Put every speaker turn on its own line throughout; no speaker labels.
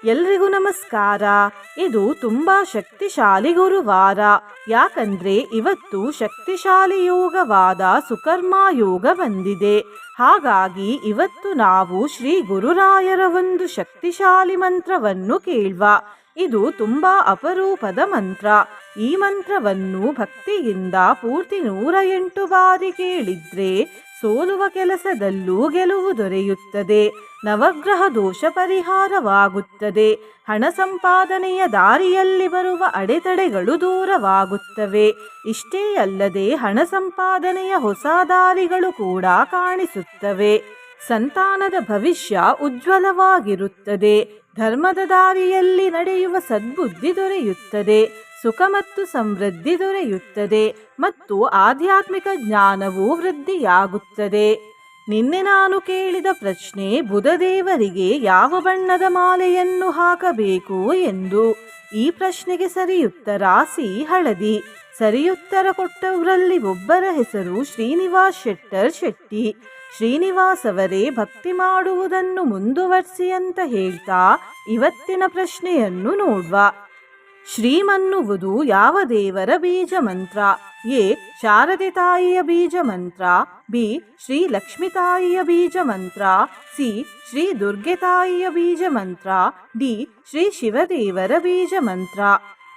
ಎಲ್ರಿಗೂ ನಮಸ್ಕಾರ. ಇದು ತುಂಬಾ ಶಕ್ತಿಶಾಲಿ ಗುರುವಾರ. ಯಾಕಂದ್ರೆ ಇವತ್ತು ಶಕ್ತಿಶಾಲಿ ಯೋಗವಾದ ಸುಕರ್ಮ ಯೋಗ ಬಂದಿದೆ. ಹಾಗಾಗಿ ಇವತ್ತು ನಾವು ಶ್ರೀ ಗುರುರಾಯರ ಒಂದು ಶಕ್ತಿಶಾಲಿ ಮಂತ್ರವನ್ನು ಕೇಳುವ. ಇದು ತುಂಬಾ ಅಪರೂಪದ ಮಂತ್ರ. ಈ ಮಂತ್ರವನ್ನು ಭಕ್ತಿಯಿಂದ ಪೂರ್ತಿ 108 ಬಾರಿ ಕೇಳಿದ್ರೆ ಸೋಲುವ ಕೆಲಸದಲ್ಲೂ ಗೆಲುವು ದೊರೆಯುತ್ತದೆ. ನವಗ್ರಹ ದೋಷ ಪರಿಹಾರವಾಗುತ್ತದೆ. ಹಣ ಸಂಪಾದನೆಯ ದಾರಿಯಲ್ಲಿ ಬರುವ ಅಡೆತಡೆಗಳು ದೂರವಾಗುತ್ತವೆ. ಇಷ್ಟೇ ಅಲ್ಲದೆ ಹಣ ಸಂಪಾದನೆಯ ಹೊಸ ದಾರಿಗಳು ಕೂಡ ಕಾಣಿಸುತ್ತವೆ. ಸಂತಾನದ ಭವಿಷ್ಯ ಉಜ್ವಲವಾಗಿರುತ್ತದೆ. ಧರ್ಮದ ದಾರಿಯಲ್ಲಿ ನಡೆಯುವ ಸದ್ಬುದ್ಧಿ ದೊರೆಯುತ್ತದೆ. ಸುಖ ಮತ್ತು ಸಮೃದ್ಧಿ ದೊರೆಯುತ್ತದೆ ಮತ್ತು ಆಧ್ಯಾತ್ಮಿಕ ಜ್ಞಾನವು ವೃದ್ಧಿಯಾಗುತ್ತದೆ. ನಿನ್ನೆ ನಾನು ಕೇಳಿದ ಪ್ರಶ್ನೆ, ಬುಧದೇವರಿಗೆ ಯಾವ ಬಣ್ಣದ ಮಾಲೆಯನ್ನು ಹಾಕಬೇಕು ಎಂದು. ಈ ಪ್ರಶ್ನೆಗೆ ಸರಿಯುತ್ತರ ಸಿ ಹಳದಿ. ಸರಿಯುತ್ತರ ಕೊಟ್ಟವರಲ್ಲಿ ಒಬ್ಬರ ಹೆಸರು ಶ್ರೀನಿವಾಸ್ ಶೆಟ್ಟರ್ ಶೆಟ್ಟಿ. ಶ್ರೀನಿವಾಸ್ ಅವರೇ, ಭಕ್ತಿ ಮಾಡುವುದನ್ನು ಮುಂದುವರಿಸಿ ಅಂತ ಹೇಳ್ತಾ ಇವತ್ತಿನ ಪ್ರಶ್ನೆಯನ್ನು ನೋಡುವ. ಶ್ರೀಮನ್ನುವುದು ಯಾವ ದೇವರ ಬೀಜ ಮಂತ್ರ? ಎ. ಶಾರದೆ ತಾಯಿಯ ಬೀಜ ಮಂತ್ರ. ಬಿ. ಶ್ರೀ ಲಕ್ಷ್ಮೀ ತಾಯಿಯ ಬೀಜ ಮಂತ್ರ. ಸಿ. ಶ್ರೀ ದುರ್ಗೆ ತಾಯಿಯ ಬೀಜ ಮಂತ್ರ. ಡಿ. ಶ್ರೀ ಶಿವದೇವರ ಬೀಜ ಮಂತ್ರ.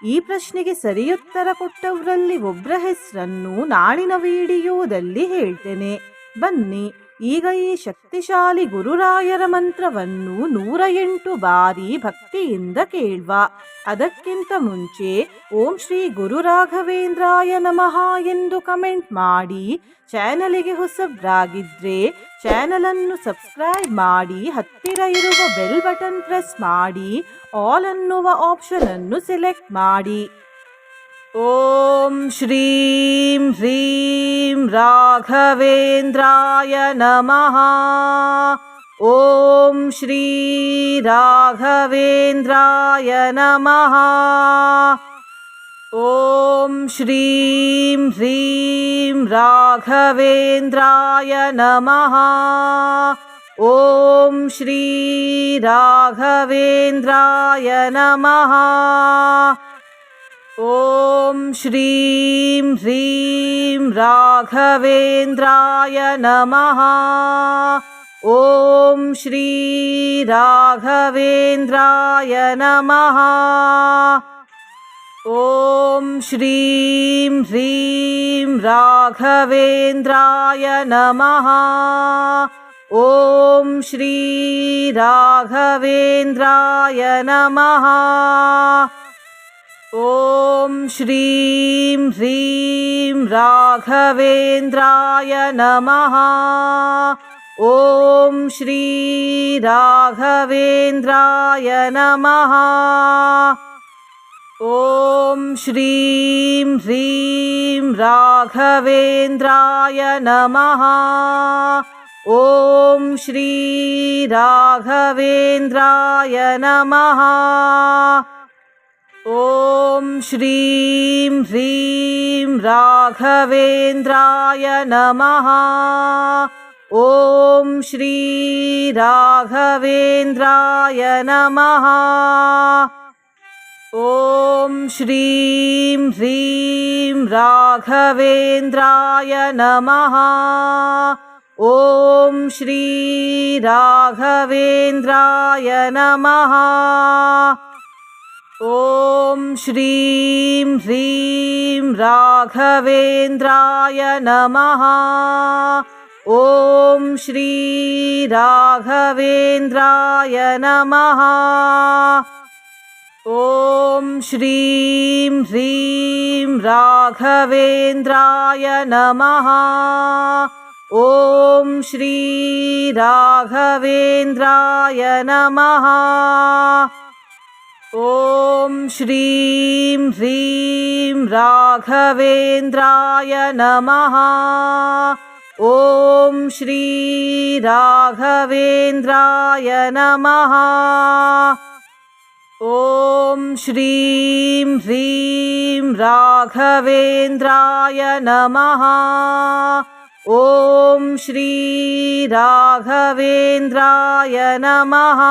ಈ ಪ್ರಶ್ನೆಗೆ ಸರಿಯುತ್ತರ ಕೊಟ್ಟವರಲ್ಲಿ ಒಬ್ಬರ ಹೆಸರನ್ನು ನಾಳಿನ ವಿಡಿಯೋದಲ್ಲಿ ಹೇಳ್ತೇನೆ. ಬನ್ನಿ ಈಗ ಈ ಶಕ್ತಿಶಾಲಿ ಗುರುರಾಯರ ಮಂತ್ರವನ್ನು 108 ಬಾರಿ ಭಕ್ತಿಯಿಂದ ಕೇಳುವ. ಅದಕ್ಕಿಂತ ಮುಂಚೆ ಓಂ ಶ್ರೀ ಗುರು ರಾಘವೇಂದ್ರಾಯ ನಮಃ ಎಂದು ಕಮೆಂಟ್ ಮಾಡಿ. ಚಾನಲಿಗೆ ಹೊಸಬ್ರಾಗಿದ್ರೆ ಚಾನಲನ್ನು ಸಬ್ಸ್ಕ್ರೈಬ್ ಮಾಡಿ. ಹತ್ತಿರ ಇರುವ ಬೆಲ್ ಬಟನ್ ಪ್ರೆಸ್ ಮಾಡಿ. ಆಲ್ ಅನ್ನುವ ಆಪ್ಷನ್ ಅನ್ನು ಸೆಲೆಕ್ಟ್ ಮಾಡಿ. ಓಂ ಶ್ರೀಂ ಹ್ರೀಂ ರಾಘವೇಂದ್ರಾಯ ನಮಃ. ಓಂ ಶ್ರೀ ರಾಘವೇಂದ್ರಾಯ ನಮಃ. ಓಂ ಶ್ರೀಂ ಹ್ರೀಂ ರಾಘವೇಂದ್ರಾಯ ನಮಃ. ಓಂ ಶ್ರೀ ರಾಘವೇಂದ್ರಾಯ ನಮಃ. ಓಂ ಶ್ರೀಂ ಹ್ರೀಂ ರಾಘವೇಂದ್ರಾಯ ನಮಃ. ಓಂ ಶ್ರೀ ರಾಘವೇಂದ್ರಾಯ ನಮಃ. ಓಂ ಶ್ರೀಂ ಹ್ರೀಂ ರಾಘವೇಂದ್ರಾಯ ನಮಃ. ಓಂ ಶ್ರೀ ರಾಘವೇಂದ್ರಾಯ ನಮಃ. ಓಂ ಶ್ರೀಂ ಹ್ರೀಂ ರಾಘವೇಂದ್ರಾಯ ನಮಃ. ಓಂ ಶ್ರೀ ರಾಘವೇಂದ್ರಾಯ ನಮಃ. ಓಂ ಶ್ರೀಂ ಹ್ರೀಂ ರಾಘವೇಂದ್ರಾಯ ನಮಃ. ಓಂ ಶ್ರೀ ರಾಘವೇಂದ್ರಾಯ ನಮಃ. ಓಂ ಶ್ರೀಂ ಹ್ರೀಂ ರಾಘವೇಂದ್ರಾಯ ನಮಃ. ಓಂ ಶ್ರೀ ರಾಘವೇಂದ್ರಾಯ ನಮಃ. ಓಂ ಶ್ರೀಂ ಹ್ರೀಂ ರಾಘವೇಂದ್ರಾಯ ನಮಃ. ಓಂ ಶ್ರೀ ರಾಘವೇಂದ್ರಾಯ ನಮಃ. ಓಂ ಶ್ರೀಂ ಹ್ರೀಂ ರಾಘವೇಂದ್ರಾಯ ನಮಃ. ಓಂ ಶ್ರೀ ರಾಘವೇಂದ್ರಾಯ ನಮಃ. ಓಂ ಶ್ರೀಂ ಹ್ರೀಂ ರಾಘವೇಂದ್ರಾಯ ನಮಃ. ಓಂ ಶ್ರೀ ರಾಘವೇಂದ್ರಾಯ ನಮಃ. ಓಂ ಶ್ರೀಂ ಹ್ರೀಂ ರಾಘವೇಂದ್ರಾಯ ನಮಃ. ಓಂ ಶ್ರೀ ರಾಘವೇಂದ್ರಾಯ ನಮಃ. ಓಂ ಶ್ರೀಂ ಹ್ರೀಂ ರಾಘವೇಂದ್ರಾಯ ನಮಃ. ಓಂ ಶ್ರೀ ರಾಘವೇಂದ್ರಾಯ ನಮಃ.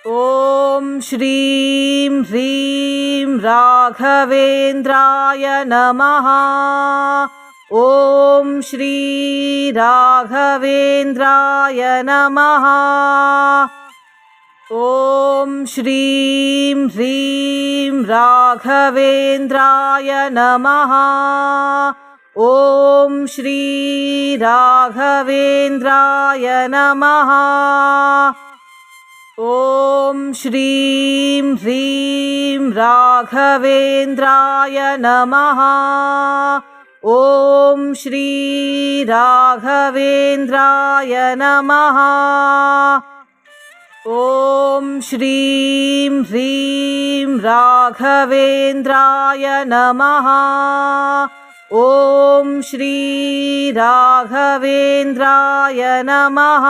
ॐ श्रीं ह्रीं राघवेन्द्राय नमः। ॐ श्री राघवेन्द्राय नमः। ॐ श्रीं ह्रीं राघवेन्द्राय नमः। ॐ श्री राघवेन्द्राय नमः। ॐ श्रीं ह्रीं राघवेन्द्राय नमः। ॐ श्री राघवेन्द्राय नमः। ॐ श्रीं ह्रीं राघवेन्द्राय नमः। ॐ श्री राघवेन्द्राय नमः।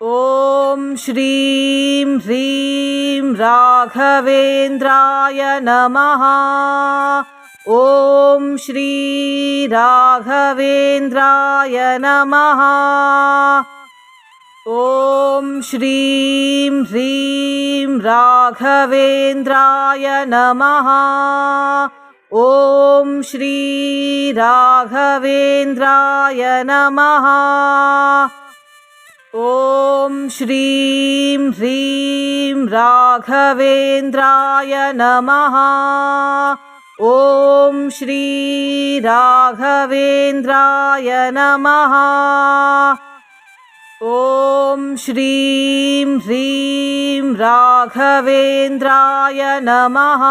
ॐ श्रीं ह्रीं राघवेन्द्राय नमः। ॐ श्री राघवेन्द्राय नमः। ॐ श्रीं ह्रीं राघवेन्द्राय नमः। ॐ श्री राघवेन्द्राय नमः। ॐ श्रीं ह्रीं राघवेन्द्राय नमः। ॐ श्री राघवेन्द्राय नमः। ॐ श्रीं ह्रीं राघवेन्द्राय नमः।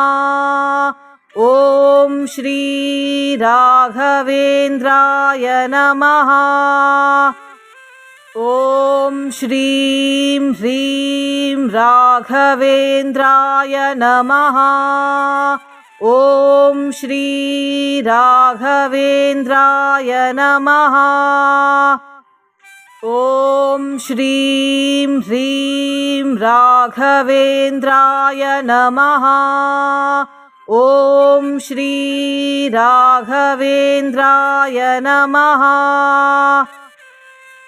ॐ श्री राघवेन्द्राय नमः। ॐ श्रीं ह्रीं राघवेन्द्राय नमः। ॐ श्री राघवेन्द्राय नमः। ॐ श्रीं ह्रीं राघवेन्द्राय नमः। ॐ श्री राघवेन्द्राय नमः।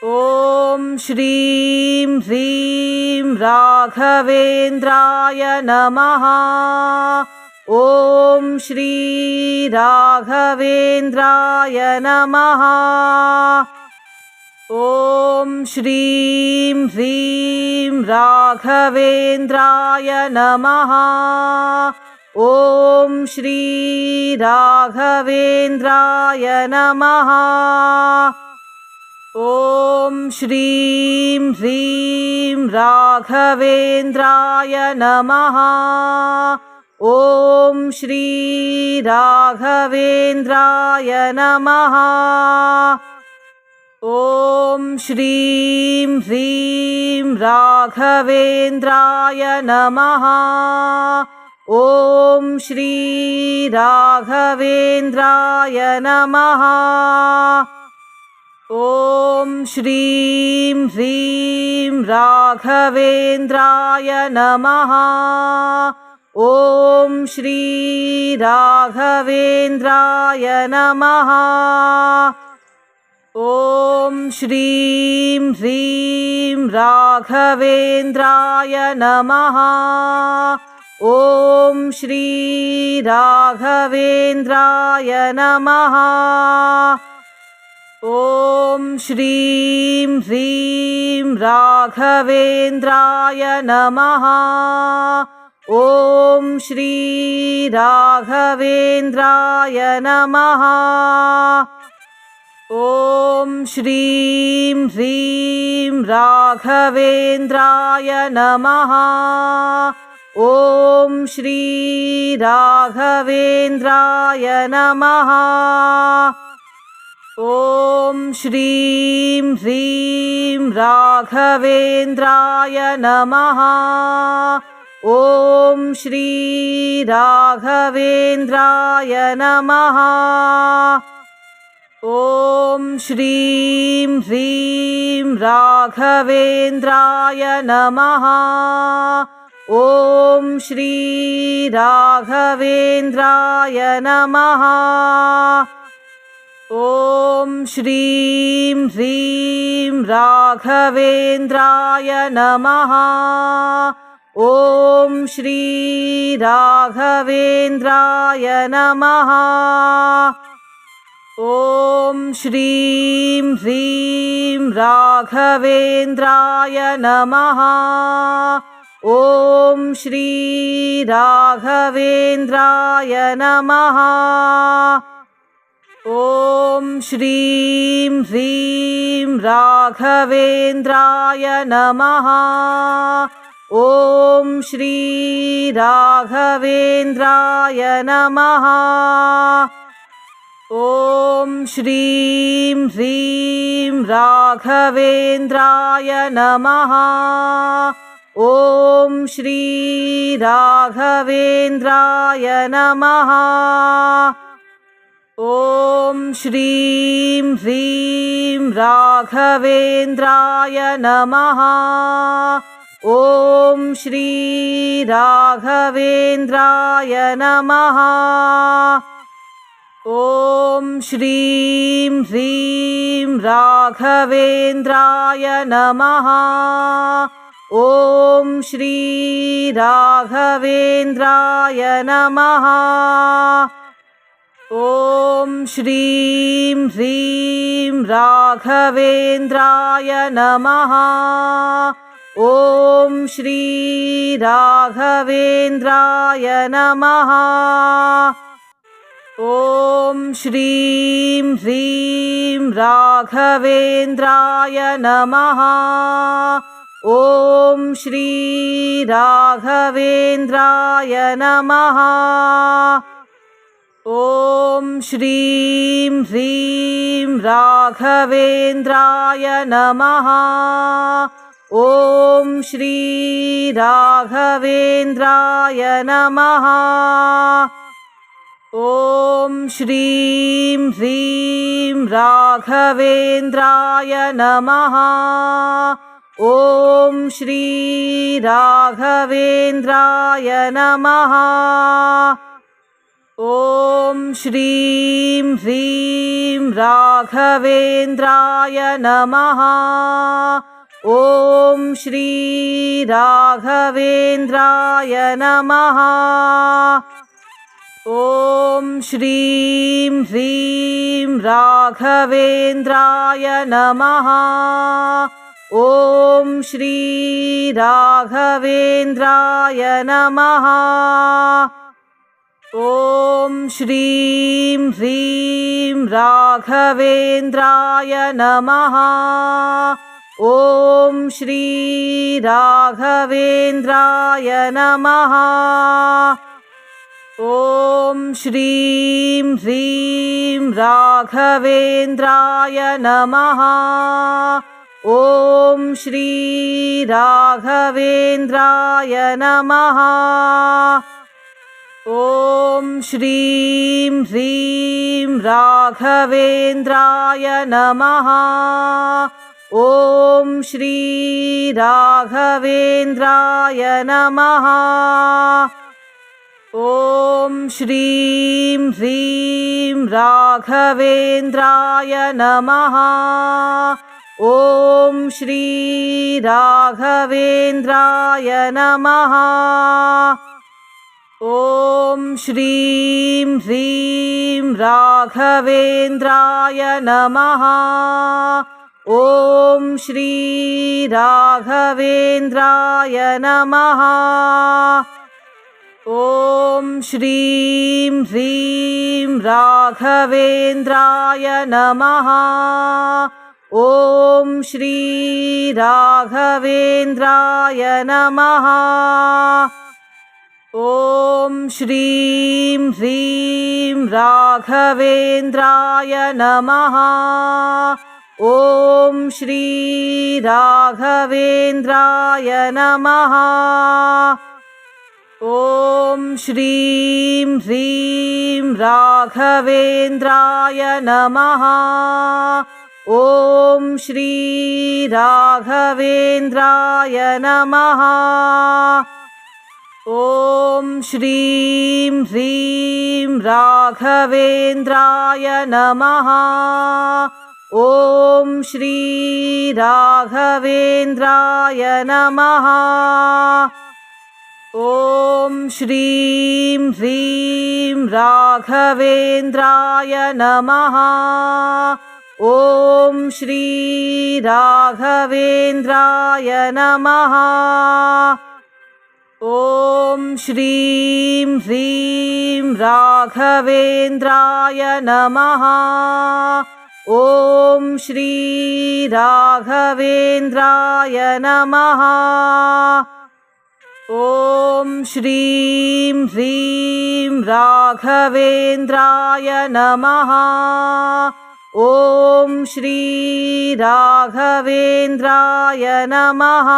ॐ श्रीं ह्रीं राघवेन्द्राय नमः। ॐ श्री राघवेन्द्राय नमः। ॐ श्रीं ह्रीं राघवेन्द्राय नमः। ॐ श्री राघवेन्द्राय नमः। ॐ श्रीं ह्रीं राघवेन्द्राय नमः। ॐ श्री राघवेन्द्राय नमः। ॐ श्रीं ह्रीं राघवेन्द्राय नमः। ॐ श्री राघवेन्द्राय नमः। ॐ श्रीं ह्रीं राघवेन्द्राय नमः। ॐ श्री राघवेन्द्राय नमः। ॐ श्रीं ह्रीं राघवेन्द्राय नमः। ॐ श्री राघवेन्द्राय नमः। ॐ श्रीं ह्रीं राघवेन्द्राय नमः। ॐ श्री राघवेन्द्राय नमः। ॐ श्रीं ह्रीं राघवेन्द्राय नमः। ॐ श्री राघवेन्द्राय नमः। ॐ श्रीं ह्रीं राघवेन्द्राय नमः। ॐ श्री राघवेन्द्राय नमः। ॐ श्रीं ह्रीं राघवेन्द्राय नमः। ॐ श्री राघवेन्द्राय नमः। ॐ श्रीं ह्रीं राघवेन्द्राय नमः। ॐ श्री राघवेन्द्राय नमः। ॐ श्रीं ह्रीं राघवेन्द्राय नमः। ॐ श्री राघवेन्द्राय नमः। ॐ श्रीं ह्रीं राघवेन्द्राय नमः। ॐ श्री राघवेन्द्राय नमः। ॐ श्रीं ह्रीं राघवेन्द्राय नमः। ॐ श्री राघवेन्द्राय नमः। ॐ श्रीं ह्रीं राघवेन्द्राय नमः। ॐ श्री राघवेन्द्राय नमः। ॐ श्रीं ह्रीं राघवेन्द्राय नमः। ॐ श्री राघवेन्द्राय नमः। ॐ श्रीं ह्रीं राघवेन्द्राय नमः। ॐ श्री राघवेन्द्राय नमः। ॐ श्रीं ह्रीं राघवेन्द्राय नमः। ॐ श्री राघवेन्द्राय नमः। ॐ श्रीं ह्रीं राघवेन्द्राय नमः। ॐ श्री राघवेन्द्राय नमः। ॐ श्रीं ह्रीं राघवेन्द्राय नमः। ॐ श्री राघवेन्द्राय नमः। ॐ श्रीं ह्रीं राघवेन्द्राय नमः। ॐ श्री राघवेन्द्राय नमः। ॐ श्रीं ह्रीं राघवेन्द्राय नमः। ॐ श्री राघवेन्द्राय नमः। ॐ श्रीं ह्रीं राघवेन्द्राय नमः। ॐ श्री राघवेन्द्राय नमः। ॐ श्रीं ह्रीं राघवेन्द्राय नमः। ॐ श्री राघवेन्द्राय नमः। ॐ श्रीं ह्रीं राघवेन्द्राय नमः। ॐ श्री राघवेन्द्राय नमः। ॐ श्रीं ह्रीं राघवेन्द्राय नमः। ॐ श्री राघवेन्द्राय नमः। ॐ श्रीं ह्रीं राघवेन्द्राय नमः। ॐ श्री राघवेन्द्राय नमः। ॐ श्रीं ह्रीं राघवेन्द्राय नमः। ॐ श्री राघवेन्द्राय नमः। ॐ श्रीं ह्रीं राघवेन्द्राय नमः। ॐ श्री राघवेन्द्राय नमः। ॐ श्रीं ह्रीं राघवेन्द्राय नमः। ॐ श्री राघवेन्द्राय नमः। ॐ श्रीं ह्रीं राघवेन्द्राय नमः। ॐ श्री राघवेन्द्राय नमः। ॐ श्रीं ह्रीं राघवेन्द्राय नमः। ॐ श्री राघवेन्द्राय नमः। ॐ श्रीं ह्रीं राघवेन्द्राय नमः। ॐ श्री राघवेन्द्राय नमः। ॐ श्रीं ह्रीं राघवेन्द्राय नमः। ॐ श्री राघवेन्द्राय नमः।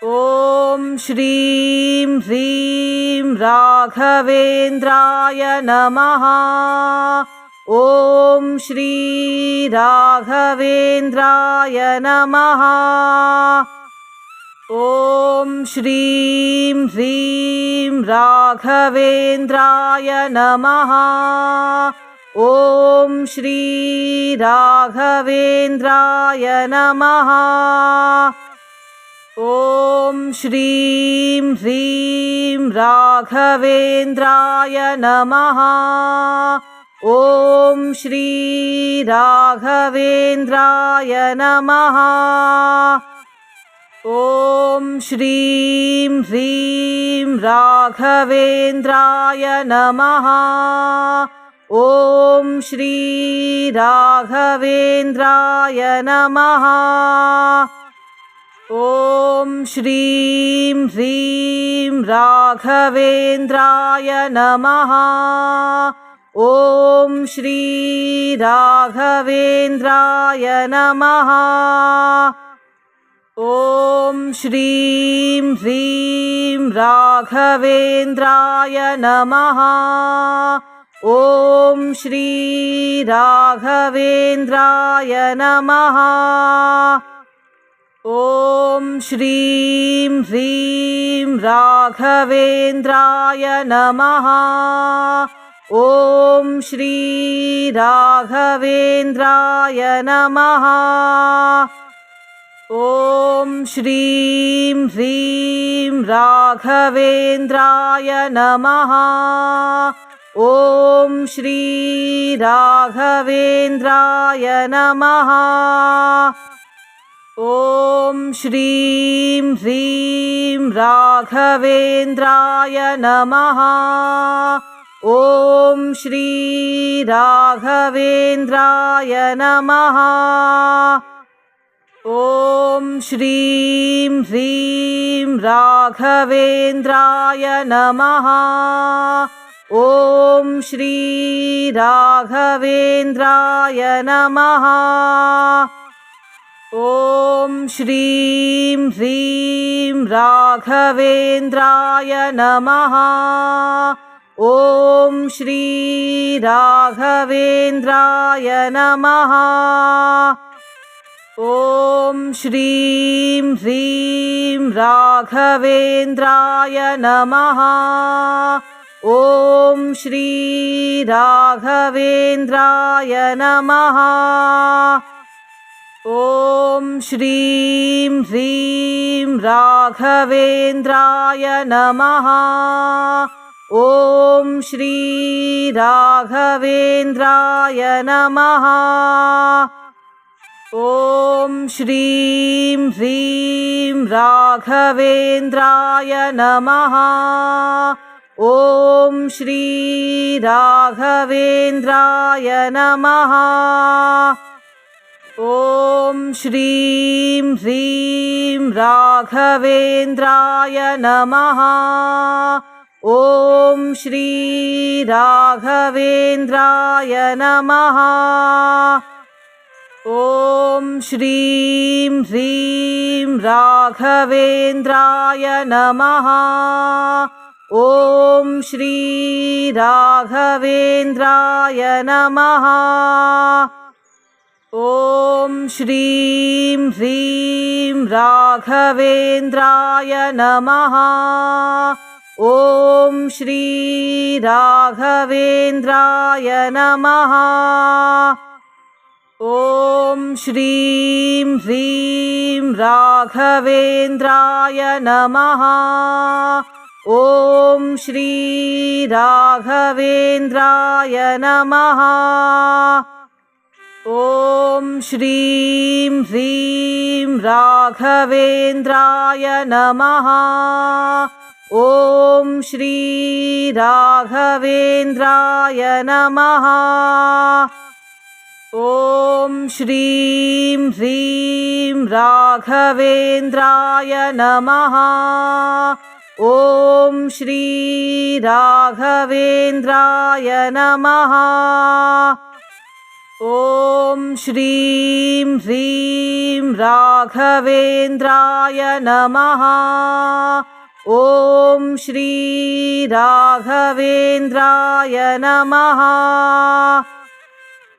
ॐ श्रीं ह्रीं राघवेन्द्राय नमः। ॐ श्री राघवेन्द्राय नमः। ॐ श्रीं ह्रीं राघवेन्द्राय नमः। ॐ श्री राघवेन्द्राय नमः। ॐ श्रीं ह्रीं राघवेन्द्राय नमः। ॐ श्री राघवेन्द्राय नमः। ॐ श्रीं ह्रीं राघवेन्द्राय नमः। ॐ श्री राघवेन्द्राय नमः। ॐ श्रीं ह्रीं राघवेन्द्राय नमः। ॐ श्री राघवेन्द्राय नमः। ॐ श्रीं ह्रीं राघवेन्द्राय नमः। ॐ श्री राघवेन्द्राय नमः। ॐ श्रीं ह्रीं राघवेन्द्राय नमः। ॐ श्री राघवेन्द्राय नमः। ॐ श्रीं ह्रीं राघवेन्द्राय नमः। ॐ श्री राघवेन्द्राय नमः। ॐ श्रीं ह्रीं राघवेन्द्राय नमः। ॐ श्री राघवेन्द्राय नमः। ॐ श्रीं ह्रीं राघवेन्द्राय नमः। ॐ श्री राघवेन्द्राय नमः। ॐ श्रीं ह्रीं राघवेन्द्राय नमः। ॐ श्री राघवेन्द्राय नमः। ॐ श्रीं ह्रीं राघवेन्द्राय नमः। ॐ श्री राघवेन्द्राय नमः। ॐ श्रीं ह्रीं राघवेन्द्राय नमः। ॐ श्री राघवेन्द्राय नमः। ॐ श्रीं ह्रीं राघवेन्द्राय नमः। ॐ श्री राघवेन्द्राय नमः। ॐ श्रीं ह्रीं राघवेन्द्राय नमः। ॐ श्री राघवेन्द्राय नमः। ॐ श्रीं ह्रीं राघवेन्द्राय नमः। ॐ श्री राघवेन्द्राय नमः। ॐ श्रीं ह्रीं राघवेन्द्राय नमः। ॐ श्री राघवेन्द्राय नमः। ॐ श्रीं ह्रीं राघवेन्द्राय नमः। ॐ श्री राघवेन्द्राय नमः। ॐ श्रीं ह्रीं राघवेन्द्राय नमः। ॐ श्री राघवेन्द्राय नमः। ॐ श्रीं ह्रीं राघवेन्द्राय नमः। ॐ श्री राघवेन्द्राय नमः। ॐ श्रीं ह्रीं राघवेन्द्राय नमः। ॐ श्री राघवेन्द्राय नमः।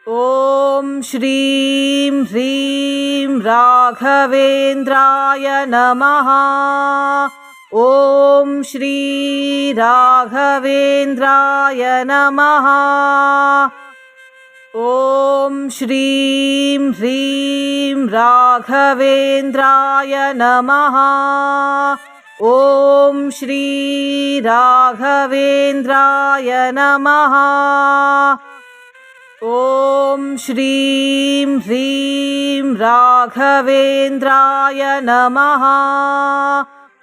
ॐ श्रीं ह्रीं राघवेन्द्राय नमः। ॐ श्री राघवेन्द्राय नमः। ॐ श्रीं ह्रीं राघवेन्द्राय नमः। ॐ श्री राघवेन्द्राय नमः। ॐ श्रीं ह्रीं राघवेन्द्राय नमः।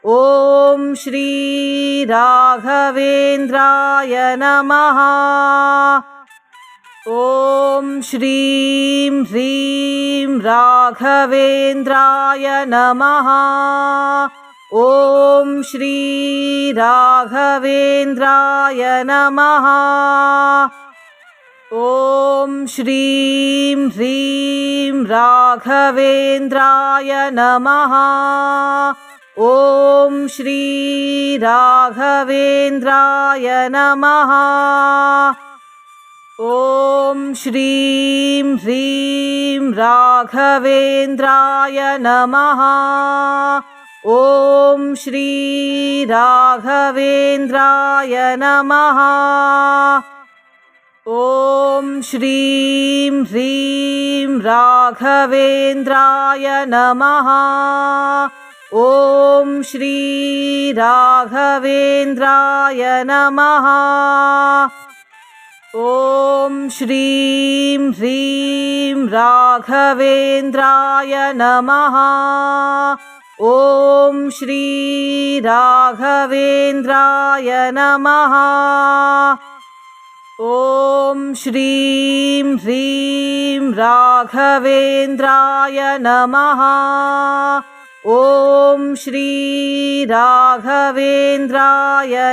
ॐ श्री राघवेन्द्राय नमः। ॐ श्रीं ह्रीं राघवेन्द्राय नमः। ॐ श्री राघवेन्द्राय नमः। ॐ श्रीं ह्रीं राघवेन्द्राय नमः। ॐ श्री राघवेन्द्राय नमः। ॐ श्रीं ह्रीं राघवेन्द्राय नमः। ॐ श्री राघवेन्द्राय नमः। ॐ श्रीं ह्रीं राघवेन्द्राय नमः। ॐ श्री राघवेन्द्राय नमः। ॐ श्रीं ह्रीं राघवेन्द्राय नमः। ॐ श्री राघवेन्द्राय नमः। ॐ श्रीं ह्रीं राघवेन्द्राय नमः। ॐ श्री राघवेन्द्राय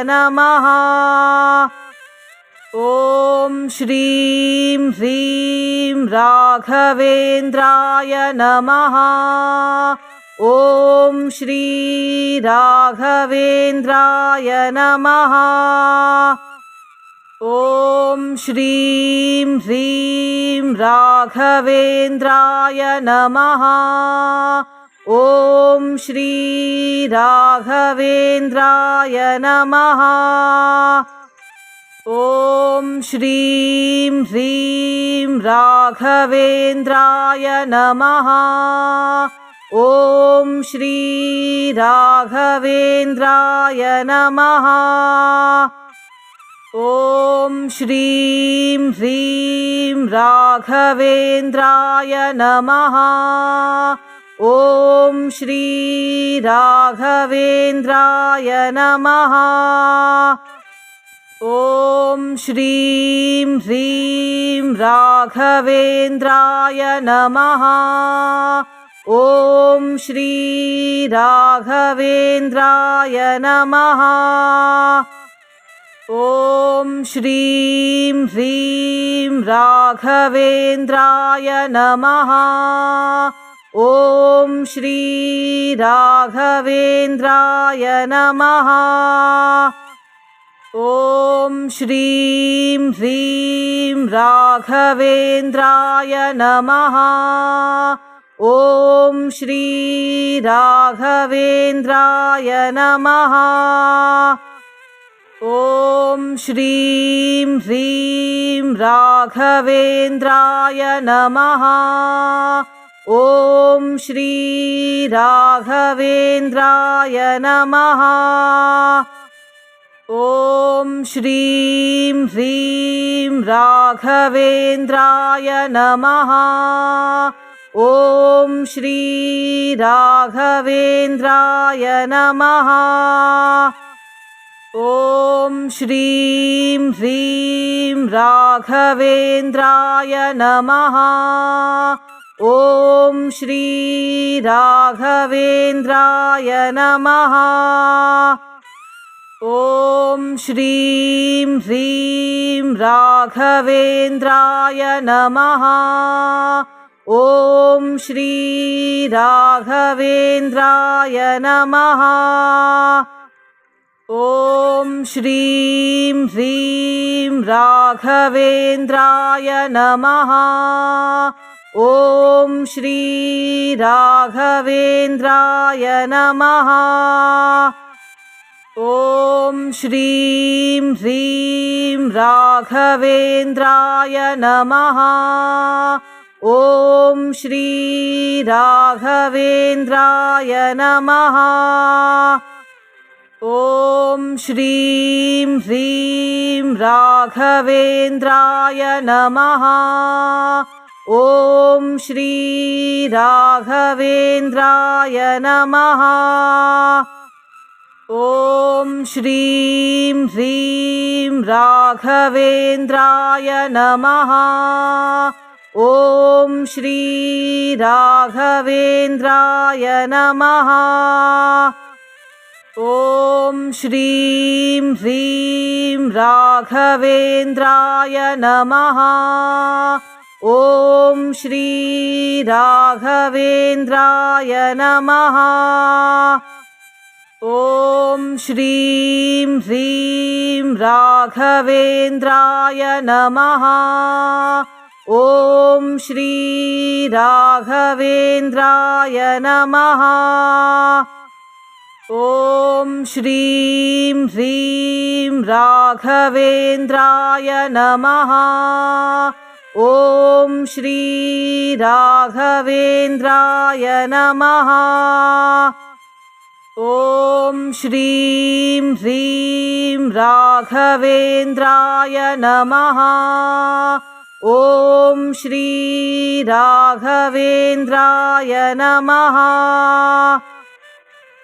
नमः। ॐ श्रीं ह्रीं राघवेन्द्राय नमः। ॐ श्री राघवेन्द्राय नमः। ॐ श्रीं ह्रीं राघवेन्द्राय नमः। ॐ श्री राघवेन्द्राय नमः। ॐ श्रीं ह्रीं राघवेन्द्राय नमः। ॐ श्री राघवेन्द्राय नमः। ॐ श्रीं ह्रीं राघवेन्द्राय नमः। ॐ श्री राघवेन्द्राय नमः। ॐ श्रीं ह्रीं राघवेन्द्राय नमः। ॐ श्री राघवेन्द्राय नमः। ॐ श्रीं ह्रीं राघवेन्द्राय नमः। ॐ श्री राघवेन्द्राय नमः। ॐ श्रीं ह्रीं राघवेन्द्राय नमः। ॐ श्री राघवेन्द्राय नमः। ॐ श्रीं ह्रीं राघवेन्द्राय नमः। ॐ श्री राघवेन्द्राय नमः। ॐ श्रीं ह्रीं राघवेन्द्राय नमः। ॐ श्री राघवेन्द्राय नमः। ॐ श्रीं ह्रीं राघवेन्द्राय नमः। ॐ श्री राघवेन्द्राय नमः। ॐ श्रीं ह्रीं राघवेन्द्राय नमः। ॐ श्री राघवेन्द्राय नमः। ॐ श्रीं ह्रीं राघवेन्द्राय नमः। ॐ श्री राघवेन्द्राय नमः। ॐ श्रीं ह्रीं राघवेन्द्राय नमः। ॐ श्री राघवेन्द्राय नमः। ॐ श्रीं ह्रीं राघवेन्द्राय नमः। ॐ श्री राघवेन्द्राय नमः। ॐ श्रीं ह्रीं राघवेन्द्राय नमः। ॐ श्री राघवेन्द्राय नमः। ॐ श्रीं ह्रीं राघवेन्द्राय नमः। ॐ श्री राघवेन्द्राय नमः। ॐ श्रीं ह्रीं राघवेन्द्राय नमः। ॐ श्री राघवेन्द्राय नमः। ॐ श्रीं ह्रीं राघवेन्द्राय नमः। ॐ श्री राघवेन्द्राय नमः। ॐ श्रीं ह्रीं राघवेन्द्राय नमः। ॐ श्री राघवेन्द्राय नमः।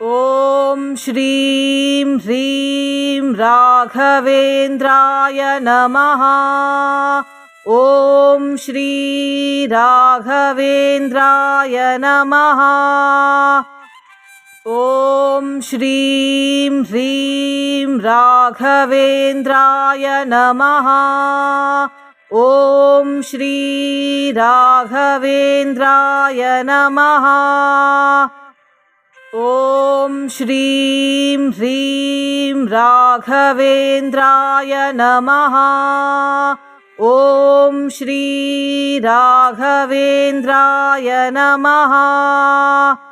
ॐ श्रीं ह्रीं राघवेन्द्राय नमः। ॐ श्री राघवेन्द्राय नमः। ॐ श्रीं ह्रीं राघवेन्द्राय नमः। ॐ श्री राघवेन्द्राय नमः। ॐ श्रीं ह्रीं राघवेन्द्राय नमः। ॐ श्री राघवेन्द्राय नमः।